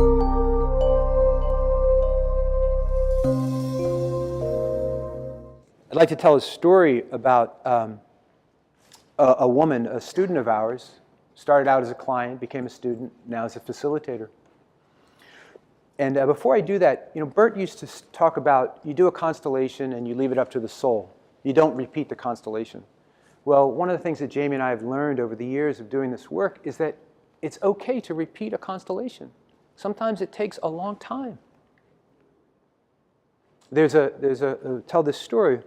I'd like to tell a story about a woman, a student of ours, started out as a client, became a student, now is a facilitator. And before I do that, Bert used to talk about you do a constellation and you leave it up to the soul. You don't repeat the constellation. Well, one of the things that Jamie and I have learned over the years of doing this work is that it's okay to repeat a constellation. Sometimes it takes a long time. Tell this story.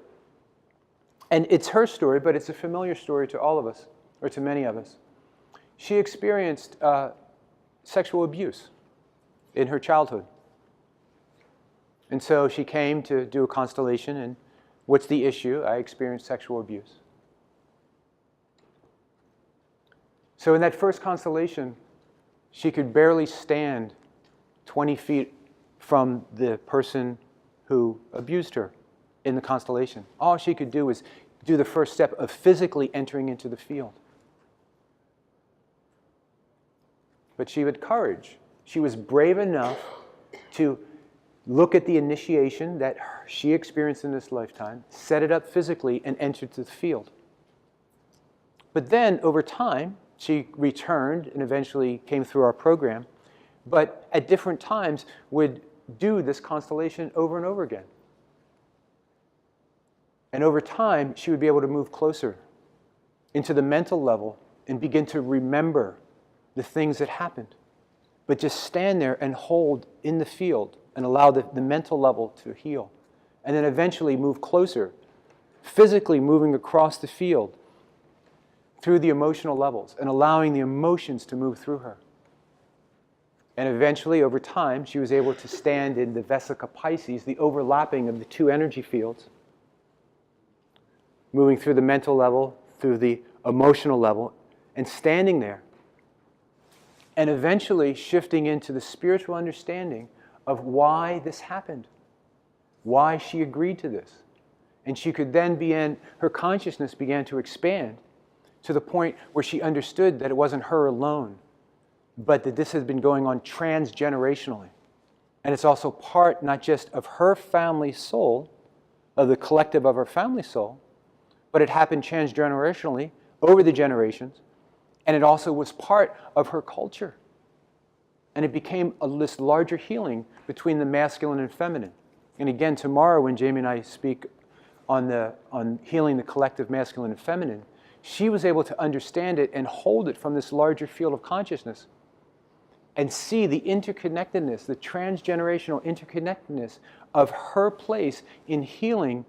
And it's her story, but it's a familiar story to all of us, or to many of us. She experienced sexual abuse in her childhood. And so she came to do a constellation, and what's the issue? I experienced sexual abuse. So in that first constellation, she could barely stand 20 feet from the person who abused her in the constellation. All she could do was do the first step of physically entering into the field. But she had courage. She was brave enough to look at the initiation that she experienced in this lifetime, set it up physically, and entered the field. But then, over time, she returned and eventually came through our program, but at different times would do this constellation over and over again. And over time, she would be able to move closer into the mental level and begin to remember the things that happened. But just stand there and hold in the field and allow the mental level to heal. And then eventually move closer, physically moving across the field through the emotional levels and allowing the emotions to move through her. And eventually, over time, she was able to stand in the Vesica Pisces, the overlapping of the two energy fields, moving through the mental level, through the emotional level, and standing there. And eventually shifting into the spiritual understanding of why this happened, why she agreed to this. And she could then her consciousness began to expand to the point where she understood that it wasn't her alone, but that this had been going on transgenerationally. And it's also part not just of her family soul, of the collective of her family soul, but it happened transgenerationally over the generations, and it also was part of her culture. And it became this larger healing between the masculine and feminine. And again, tomorrow when Jamie and I speak on healing the collective masculine and feminine, she was able to understand it and hold it from this larger field of consciousness and see the interconnectedness, the transgenerational interconnectedness of her place in healing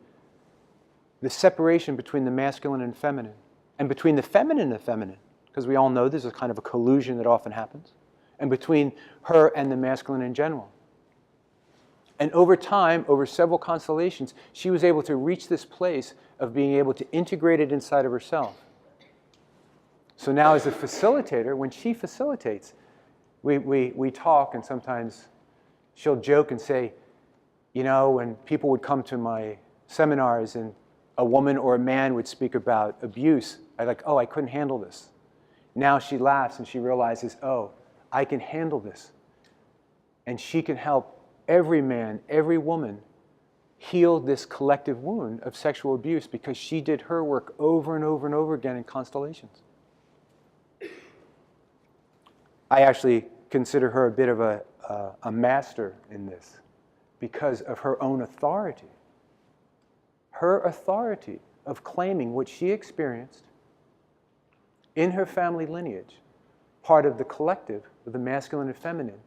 the separation between the masculine and feminine, and between the feminine and the feminine, because we all know there's a kind of a collusion that often happens, and between her and the masculine in general. And over time, over several constellations, she was able to reach this place of being able to integrate it inside of herself. So now as a facilitator, when she facilitates, we talk, and sometimes she'll joke and say, when people would come to my seminars and a woman or a man would speak about abuse, I couldn't handle this. Now she laughs and she realizes, I can handle this. And she can help every man, every woman heal this collective wound of sexual abuse because she did her work over and over and over again in constellations. I actually consider her a bit of a master in this because of her own authority. Her authority of claiming what she experienced in her family lineage, part of the collective of the masculine and feminine.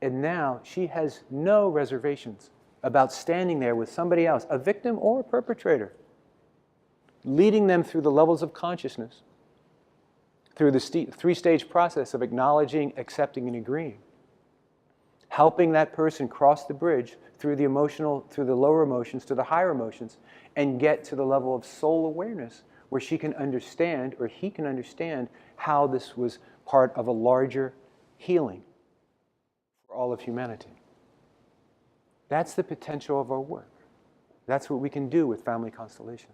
And now she has no reservations about standing there with somebody else, a victim or a perpetrator, leading them through the levels of consciousness, through the three-stage process of acknowledging, accepting, and agreeing. Helping that person cross the bridge through the emotional, through the lower emotions to the higher emotions, and get to the level of soul awareness where she can understand, or he can understand, how this was part of a larger healing for all of humanity. That's the potential of our work. That's what we can do with family constellations.